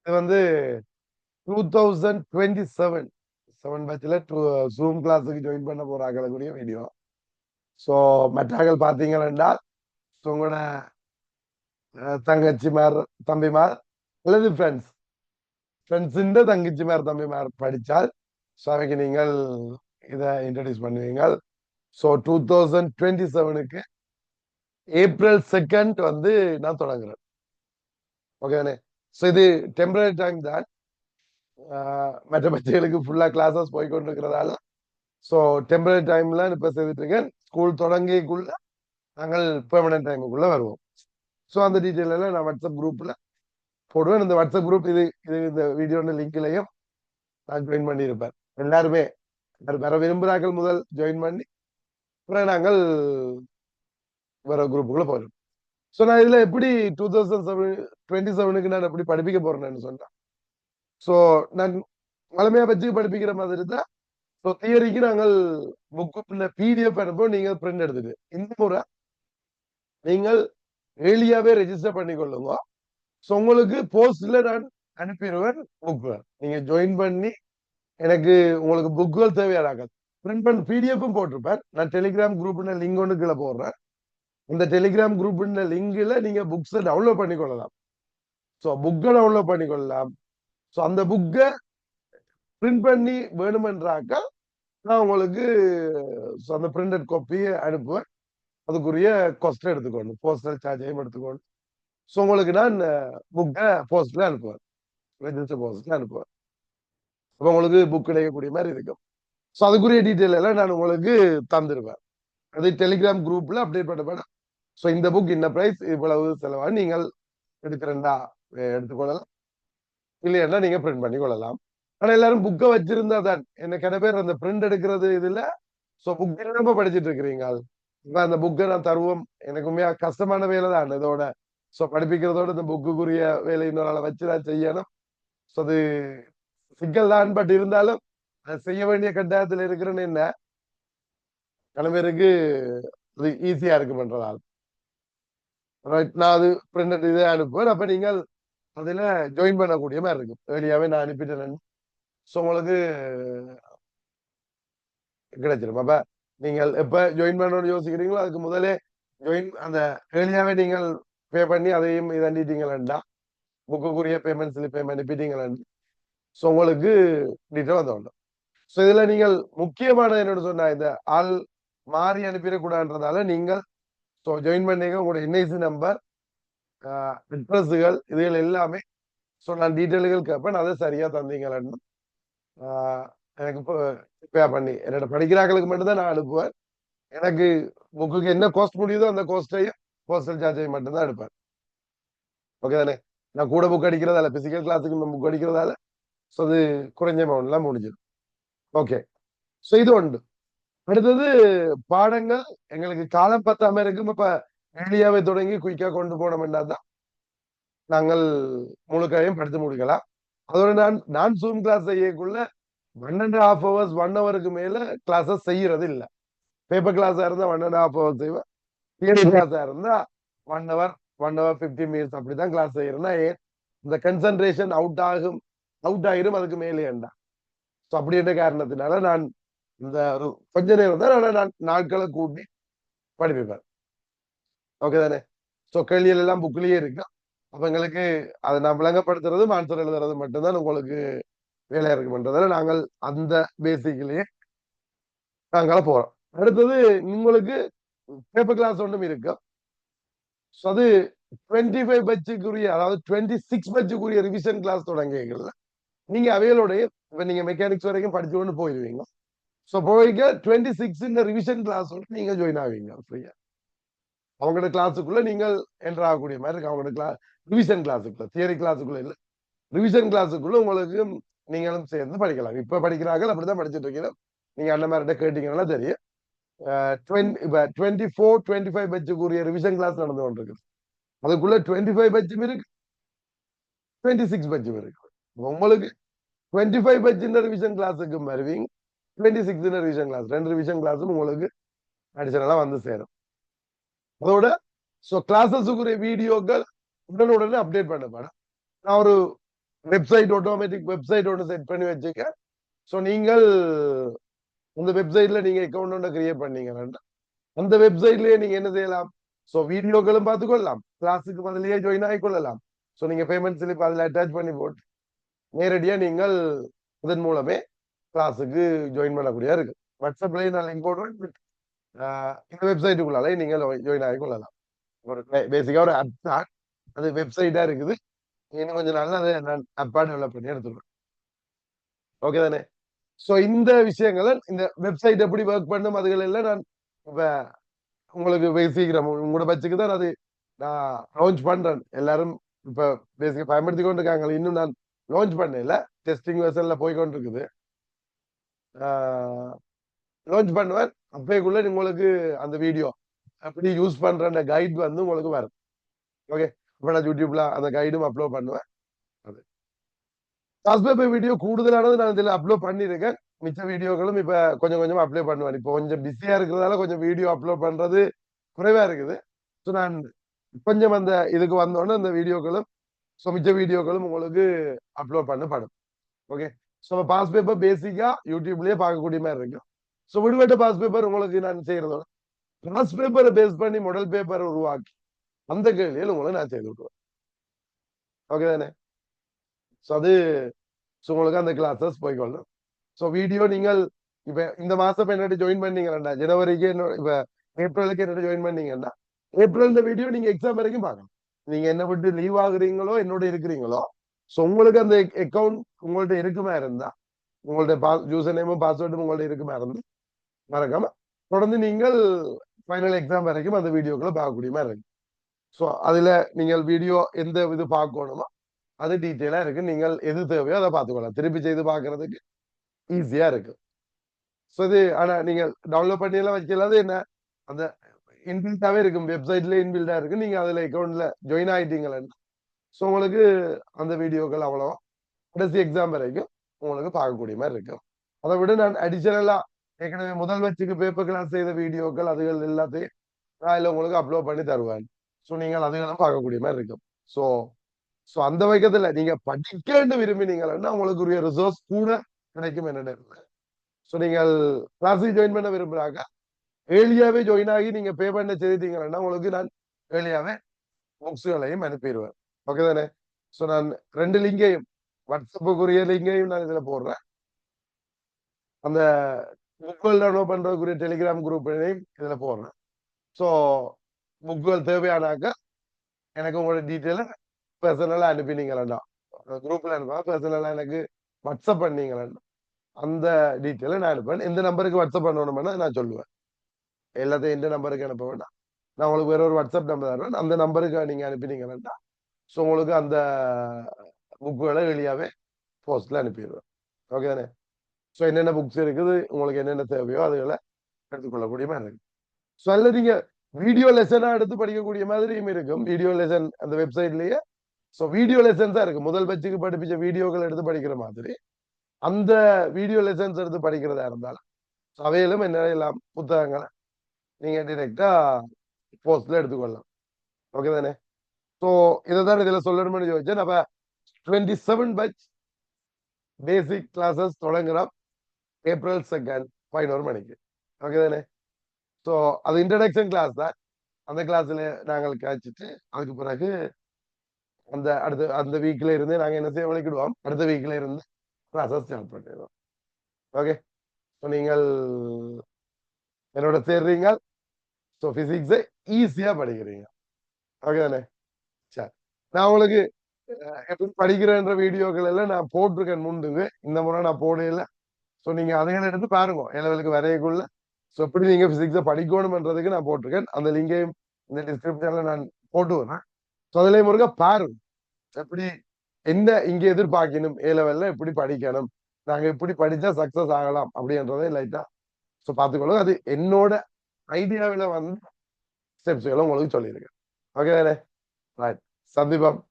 இது வந்து 2027 பேட்ச்ல ஜூம் கிளாஸுக்கு ஜாயின் பண்ண போறாங்களுடைய வீடியோ. ஸோ மற்றாக்கள் பார்த்தீங்கன்னா உங்களோட தங்கச்சிமார் தம்பிமார் அல்லது ஃப்ரெண்ட்ஸுன்ற தங்கச்சிமார் தம்பிமார் படித்தால் ஸோ அவைக்கு நீங்கள் இதை இன்ட்ரடியூஸ் பண்ணுவீங்க. ஸோ 2027க்கு April 2 வந்து நான் தொடங்குறேன். ஓகே தானே? ஸோ இது டெம்பரரி டைம் தான். மற்ற பட்சங்களுக்கு ஃபுல்லா கிளாஸஸ் போய்கொண்டிருக்கிறதால ஸோ டெம்பரரி டைம்ல இப்ப செய்துட்டு இருக்கேன். ஸ்கூல் தொடங்கிக்குள்ள நாங்கள் பெர்மனன்ட் டைமுக்குள்ள வருவோம். ஸோ அந்த டீட்டெயில் எல்லாம் நான் வாட்ஸ்அப் குரூப்ல போடுவேன். இந்த வாட்ஸ்அப் குரூப் இது இந்த வீடியோட லிங்க்லையும் நான் ஜாயின் பண்ணியிருப்பேன். எல்லாருமே வர விரும்புகிறார்கள் முதல் ஜாயின் பண்ணி அப்புறம் நாங்கள் வேற குரூப்புக்குள்ள போயிடும். ஸோ நான் இதுல எப்படி 2027க்கு நான் எப்படி படிப்பிக்க போறேன்னு சொன்னேன். ஸோ நான் வளமையா வச்சு படிப்பிக்கிற மாதிரி தான். ஸோ தியரிக்கு நாங்கள் புக்கு பிடிஎஃப் அனுப்போம். நீங்க பிரிண்ட் எடுத்துட்டு இந்த முறை நீங்கள் ஏர்லியாவே ரெஜிஸ்டர் பண்ணிக்கொள்ளுங்க. ஸோ உங்களுக்கு போஸ்ட்ல நான் அனுப்பிடுவேன் புக்கு. நீங்க ஜாயின் பண்ணி எனக்கு உங்களுக்கு புக்குகள் தேவையானாங்க பிரிண்ட் பண்ண பிடிஎஃப்பும் போட்டிருப்பேன். நான் டெலிகிராம் குரூப் லிங்க் ஒன்று கீழே போடுறேன். இந்த டெலிகிராம் குரூப் லிங்க்ல நீங்க புக்ஸை டவுன்லோட் பண்ணிக்கொள்ளலாம். ஸோ புக்கை டவுன்லோட் பண்ணிக்கொள்ளலாம். ஸோ அந்த புக்கை பிரிண்ட் பண்ணி வேணுமென்றாக்கள் நான் உங்களுக்கு அந்த பிரிண்டட் காப்பியை அனுப்புவேன். அதுக்குரிய கொஸ்ட் எடுத்துக்கொண்டு போஸ்டல் சார்ஜையும் எடுத்துக்கொண்டு ஸோ உங்களுக்கு நான் புக்கை போஸ்ட்ல அனுப்புவேன். ரெஜிஸ்டர் போஸ்ட்ல அனுப்புவேன். அப்போ உங்களுக்கு புக் கிடைக்கக்கூடிய மாதிரி இருக்கும். ஸோ அதுக்குரிய டீட்டெயில் எல்லாம் நான் உங்களுக்கு தந்துடுவேன். அது டெலிகிராம் குரூப்ல அப்டேட் பண்ணப்பட ஸோ இந்த புக் இந்த பிரைஸ் இவ்வளவு செலவாக நீங்கள் எடுக்கிறண்டா எடுத்துக்கொள்ளலாம். இல்லையா நீங்க பிரிண்ட் பண்ணி கொள்ளலாம். ஆனா எல்லாரும் புக்கை வச்சிருந்தா தான் என்ன கிட்ட பேர் அந்த பிரிண்ட் எடுக்கிறது இதுல ஸோ புக் இல்லாம படிச்சுட்டு இருக்கிறீங்க. அந்த புக்கை நான் தருவோம். எனக்குமே கஷ்டமான வேலை தான் இதோட. ஸோ படிப்பிக்கிறதோட இந்த புக்குக்குரிய வேலை இன்னொரு வச்சு நான் செய்யணும். ஸோ அது சிக்கல் தான். பட் இருந்தாலும் அது செய்ய வேண்டிய கட்டாயத்தில் இருக்கிறேன்னு என்ன பல பேருக்கு அது ஈஸியா இருக்கு பண்றதால் நான் அது பிரிண்ட் இதே அனுப்புவேன். அப்ப நீங்கள் அதுல ஜாயின் பண்ணக்கூடிய மாதிரி இருக்கும். ஏர்லியாவே நான் அனுப்பிட்டேன். ஸோ உங்களுக்கு கிடைச்சிடும். அப்ப நீங்கள் எப்ப ஜாயின் பண்ணணும்னு யோசிக்கிறீங்களோ அதுக்கு முதலே ஜாயின் அந்த ஏர்லியாவே நீங்கள் பே பண்ணி அதையும் இதண்டிட்டீங்களா புக்குக்குரிய பேமெண்ட் ஸ்லிப் அனுப்பிட்டீங்களா ஸோ உங்களுக்கு டீட்டெயில் வந்து. ஸோ இதுல நீங்கள் முக்கியமானது என்னன்னு சொன்னா இந்த ஆள் மாறி அனுப்பிடக்கூடாதுன்றதால நீங்கள் ஸோ ஜாயின் பண்ணீங்க உங்களோட என்ஐசி நம்பர் அட்ரஸுகள் இதுகள் எல்லாமே ஸோ நான் டீட்டெயில்கள் கேட்பேன். அதை சரியா தந்தீங்கன்னு எனக்கு இப்போ பே பண்ணி என்னோட படிக்கிறாங்களுக்கு மட்டும்தான் நான் அனுப்புவேன். எனக்கு புக்குக்கு என்ன காஸ்ட் முடியுதோ அந்த காஸ்டையும் போஸ்டல் சார்ஜையும் மட்டும்தான் எடுப்பேன். ஓகே தானே? நான் கூட புக் அடிக்கிறதால பிசிக்கல் கிளாஸுக்கு நம்ம புக் அடிக்கிறதால ஸோ அது குறைஞ்ச அமௌண்ட்லாம் முடிஞ்சிடும். ஓகே. ஸோ இது ஒன்று. அடுத்தது பாடங்கள் எங்களுக்கு காலம் பத்தாம இருக்கும். இப்ப ஏர்லியாவே தொடங்கி குயிக்கா கொண்டு போனோம்னா தான் நாங்கள் முழுக்கையும் படித்து முடிக்கலாம். அதோட நான் ஜூம் கிளாஸ் செய்யக்குள்ள 1.5 hours 1 hourக்கு மேல கிளாஸஸ் செய்யறது இல்லை. பேப்பர் கிளாஸா இருந்தா 1.5 hours செய்வேன். தியரி கிளாஸா இருந்தா 1 hour 15 minutes அப்படிதான் கிளாஸ் செய்யறேன்னா இந்த கன்சன்ட்ரேஷன் அவுட் ஆகிரும் அதுக்கு மேலே ஏண்டா. ஸோ அப்படி என்ற காரணத்தினால நான் இந்த ஒரு கொஞ்ச நேரம் தான் நான் நாட்களை கூட்டி படிப்பேன். ஓகே தானே? ஸோ கேள்விகள் எல்லாம் புக்லயே இருக்கு. அப்ப எங்களுக்கு அதை நான் விளங்கப்படுத்துறதும் ஆன்சர் எழுதுறது மட்டும்தான் உங்களுக்கு வேலையா இருக்குன்றதால நாங்கள் அந்த பேசிக்லயே நாங்கள போறோம். அடுத்தது உங்களுக்கு பேப்பர் கிளாஸ் ஒன்றும் இருக்கு. அது 25 பட்சுக்குரிய அதாவது 26 பட்சுக்குரிய ரிவிஷன் கிளாஸ் தொடங்கியல நீங்க அவைகளோடைய இப்ப நீங்க மெக்கானிக்ஸ் வரைக்கும் படிச்சு கொண்டு போயிடுவீங்க. ஸோ போய்க்க 26 ரிவிஷன் கிளாஸ் நீங்க ஜாயின் ஆவீங்க ஃப்ரீயா. அவங்களோட கிளாஸுக்குள்ள நீங்கள் என்டர் ஆகக்கூடிய மாதிரி இருக்கு. அவங்களோட கிளாஸ் ரிவிஷன் கிளாஸுக்குள்ள தியரி கிளாஸுக்குள்ள இல்லை ரிவிஷன் கிளாஸுக்குள்ள உங்களுக்கு நீங்களும் சேர்ந்து படிக்கலாம். இப்ப படிக்கிறார்கள் அப்படிதான் படிச்சுட்டு இருக்கீங்க. நீங்க அந்த மாதிரி கேட்டீங்கன்னா தெரியும். 24 25 பட்சுக்குரிய ரிவிஷன் கிளாஸ் நடந்து கொண்டிருக்கு. அதுக்குள்ள 25 பட்சும் இருக்கு 26 பட்சும் இருக்கு. உங்களுக்கு 25 பட்ச ரிவிஷன் கிளாஸுக்கு வருவீங்க 26 ரிவிஷன் கிளாஸ் 2 ரிவிஷன் கிளாஸும் உங்களுக்கு அடிஷனலா வந்து சேரும். அதோட ஸோ கிளாஸஸுக்குரிய வீடியோக்கள் உடனுடனே அப்டேட் பண்ணப்படும். நான் ஒரு வெப்சைட் ஆட்டோமேட்டிக் வெப்சைட் ஒன்று செட் பண்ணி வச்சுக்க. ஸோ நீங்கள் அந்த வெப்சைட்ல நீங்க அக்கௌண்ட் ஒன்று கிரியேட் பண்ணீங்கன்னா அந்த வெப்சைட்லயே நீங்க என்ன செய்யலாம்? ஸோ வீடியோக்களும் பார்த்துக்கொள்ளலாம், கிளாஸுக்கு பதிலேயே ஜாயின் ஆகிக்கொள்ளலாம். ஸோ நீங்க பேமெண்ட் ஸ்லிப் அதில் அட்டாச் பண்ணி போட்டு நேரடியாக நீங்கள் இதன் மூலமே கிளாஸுக்கு ஜாயின் பண்ணக்கூடியதா இருக்கு. வாட்ஸ்அப்லயே நான் லிங்க் போடுறேன். இந்த வெப்சைட்டுக்குள்ளாலே நீங்கள் ஜாயின் ஆகிக்கொள்ளலாம். ஒரு பேசிக்கா ஒரு ஆப் தான், அது வெப்சைட்டா இருக்குது. இன்னும் கொஞ்சம் நாள்ல அதை நான் அப்பா டெவலப் பண்ணி எடுத்துருவேன். ஓகே தானே? ஸோ இந்த விஷயங்களை இந்த வெப்சைட் எப்படி ஒர்க் பண்ணும் அதுகள் எல்லாம் நான் இப்ப உங்களுக்கு சீக்கிரம் உங்களோட பட்சுக்கு தான் அது நான் லான்ச் பண்றேன். எல்லாரும் இப்ப பேசிக்க பயன்படுத்தி கொண்டு இருக்காங்க. இன்னும் நான் லான்ச் பண்ணல, டெஸ்டிங் வெர்ஷன்ல போய் கொண்டு இருக்குது. லான்ச் பண்ணுவேன். அப்பேக்குள்ள உங்களுக்கு அந்த வீடியோ எப்படி யூஸ் பண்ற கைட் வந்து உங்களுக்கு வரும். ஓகே, இப்ப நான் யூடியூப்ல அந்த கைடும் அப்லோட் பண்ணுவேன். அது சாஸ்பேப்பர் வீடியோ கூடுதலானது நான் இதுல அப்லோட் பண்ணிருக்கேன். மிச்ச வீடியோக்களும் இப்ப கொஞ்சம் கொஞ்சம் அப்ளை பண்ணுவேன். இப்போ கொஞ்சம் பிஸியா இருக்கிறதால கொஞ்சம் வீடியோ அப்லோட் பண்றது குறைவா இருக்குது. ஸோ நான் கொஞ்சம் அந்த இதுக்கு வந்தோடனே அந்த வீடியோக்களும் மிச்ச வீடியோக்களும் உங்களுக்கு அப்லோட் பண்ணப்படும். ஓகே, ஸோ பாஸ் பேப்பர் பேசிக்கா யூடியூப்லயே பார்க்கக்கூடிய மாதிரி இருக்கும். ஸோ விடுபட்ட பாஸ் பேப்பர் உங்களுக்கு நான் செய்யறதோட பாஸ் பேப்பரை பேஸ் பண்ணி மாடல் பேப்பரை உருவாக்கி அந்த கேள்வியில் உங்களுக்கு நான் செய்து விட்டுருவேன். ஓகே தானே? ஸோ அது உங்களுக்கு அந்த கிளாஸஸ் போய்க்கொள்ளும். ஸோ வீடியோ நீங்கள் இப்ப இந்த மாசம் என்னோட ஜாயின் பண்ணீங்கன்னா ஜனவரிக்கு இப்ப ஏப்ரலுக்கு என்னோட ஜாயின் பண்ணீங்கன்னா ஏப்ரல் இந்த வீடியோ நீங்க எக்ஸாம் வரைக்கும் பார்க்கலாம். நீங்க என்ன விட்டு லீவ் ஆகுறீங்களோ என்னோட இருக்கிறீங்களோ ஸோ உங்களுக்கு அந்த அக்கௌண்ட் உங்கள்ட்ட இருக்குமா இருந்தா உங்கள்ட்ட யூசர் நேமும் பாஸ்வேர்டும் உங்கள்ட்ட இருக்குமா இருந்து மறக்காம தொடர்ந்து நீங்கள் ஃபைனல் எக்ஸாம் வரைக்கும் அந்த வீடியோக்களை பார்க்கக்கூடிய மாதிரி இருக்கு. ஸோ அதுல நீங்கள் வீடியோ எந்த இது பார்க்கணுமோ அது டீட்டெயிலா இருக்கு. நீங்கள் எது தேவையோ அதை பார்த்துக்கொள்ளலாம். திருப்பி செய்து பார்க்கறதுக்கு ஈஸியா இருக்கு. ஸோ இது ஆனா நீங்க டவுன்லோட் பண்ணி எல்லாம் வைக்கலாது என்ன அந்த இன்பில்டாவே இருக்கும், வெப்சைட்ல இன்பில்டா இருக்கு. நீங்க அதுல அக்கௌண்ட்ல ஜாயின் ஆயிட்டீங்களா ஸோ உங்களுக்கு அந்த வீடியோக்கள் அவ்வளவா கடைசி எக்ஸாம் வரைக்கும் உங்களுக்கு பார்க்கக்கூடிய மாதிரி இருக்கும். அதை விட நான் அடிஷனலா ஏற்கனவே முதல் வச்சுக்கு பேப்பர் கிளாஸ் செய்த வீடியோக்கள் அதுகள் எல்லாத்தையும் நான் இல்லை உங்களுக்கு அப்லோட் பண்ணி தருவேன். ஸோ நீங்கள் அதுகளும் பார்க்கக்கூடிய மாதிரி இருக்கும். ஸோ ஸோ அந்த வைக்கத்துல நீங்க படிக்க விரும்பினீங்கன்னா உங்களுக்கு உரிய ரிசோர்ஸ் கூட கிடைக்கும் என்னென்ன. ஸோ நீங்கள் கிளாஸுக்கு ஜாயின் பண்ண விரும்புறாங்க ஏர்லியாவே ஜாயின் ஆகி நீங்க பேமெண்ட் செய்தீங்கன்னா உங்களுக்கு நான் ஏர்லியாவே புக்ஸ்களையும் அனுப்பிடுவேன். ஓகே தானே? ஸோ நான் 2 லிங்கையும் வாட்ஸ்அப்புக்குரிய லிங்கையும் நான் இதுல போடுறேன். அந்த புக்குகள் டவுன்லோட் பண்றதுக்குரிய டெலிகிராம் குரூப்லையும் இதுல போடுறேன். ஸோ புக்குகள் தேவையானாக்க எனக்கு உங்களோட டீட்டெயிலை பர்சனலா அனுப்பினீங்களா குரூப்ல அனுப்பா பர்சனலா எனக்கு வாட்ஸ்அப் பண்ணீங்களா அந்த டீட்டெயிலை நான் அனுப்பேன். எந்த நம்பருக்கு வாட்ஸ்அப் பண்ணணும்னா நான் சொல்லுவேன். எல்லாத்தையும் எந்த நம்பருக்கு அனுப்ப வேண்டாம். நான் உங்களுக்கு வேற ஒரு வாட்ஸ்அப் நம்பர் தருவேன். அந்த நம்பருக்கு நீங்க அனுப்பினீங்கன்னா ஸோ உங்களுக்கு அந்த புக்குகளை எளியாவே போஸ்ட்ல அனுப்பிடுவேன். ஓகே தானே? ஸோ என்னென்ன புக்ஸ் இருக்குது உங்களுக்கு என்னென்ன தேவையோ அதுகளை எடுத்துக்கொள்ளக்கூடிய மாதிரி இருக்கு. ஸோ அல்ல நீங்க வீடியோ லெசனா எடுத்து படிக்கக்கூடிய மாதிரியும் இருக்கும். வீடியோ லெசன் அந்த வெப்சைட்லயே ஸோ வீடியோ லெசன்ஸா இருக்கு. முதல் பட்சுக்கு படிப்பிச்ச வீடியோக்கள் எடுத்து படிக்கிற மாதிரி அந்த வீடியோ லெசன்ஸ் எடுத்து படிக்கிறதா இருந்தாலும் அவையிலும் என்ன எல்லாம் புத்தகங்களை நீங்க டிரெக்டா போஸ்ட்ல எடுத்துக்கொள்ளலாம். ஓகே தானே? ஸோ இதைதான் இதுல சொல்லணும்னு யோசிச்சேன். அப்ப 27 பேட்ச் பேசிக் கிளாஸஸ் தொடங்குறோம் ஏப்ரல் 2 11 மணிக்கு. ஓகே தானே? ஸோ அது இன்ட்ரடக்ஷன் கிளாஸ் தான். அந்த கிளாஸ்ல நாங்கள் காய்ச்சிட்டு அதுக்கு பிறகு அந்த அடுத்த அந்த வீக்ல இருந்து நாங்க என்ன செய்ய வலிக்கிடுவோம், அடுத்த வீக்ல இருந்து கிளாஸஸ் ஸ்டார்ட் பண்ணிடுவோம். ஓகே, ஸோ நீங்கள் என்னோட சேர்றீங்க. ஸோ பிசிக்ஸை ஈஸியா படிக்கிறீங்க. ஓகே தானே? சரி, நான் உங்களுக்கு எப்படி படிக்கிறேன்ற வீடியோக்கள் எல்லாம் நான் போட்டிருக்கேன் முண்டுங்க. இந்த முறை நான் போடல. ஸோ நீங்க அதைகளை எடுத்து பாருங்க லெவலுக்கு வரையக்குள்ள. ஸோ எப்படி நீங்க பிசிக்ஸை படிக்கணும்ன்றதுக்கு நான் போட்டிருக்கேன். அந்த லிங்கையும் இந்த டிஸ்கிரிப்ஷன்ல நான் போட்டு வரேன். ஸோ அதுலேயும் முருக பாருங்க எப்படி என்ன இங்க எதிர்பார்க்கணும், லெவல்ல எப்படி படிக்கணும், நாங்க எப்படி படிச்சா சக்சஸ் ஆகலாம் அப்படின்றதை லைட்டா ஸோ பார்த்துக்கொள்ளுங்க. அது என்னோட ஐடியாவில் வந்து ஸ்டெப்ஸ்களை உங்களுக்கு சொல்லியிருக்கேன். ஓகே தானே? ரைட், சந்தீபம்.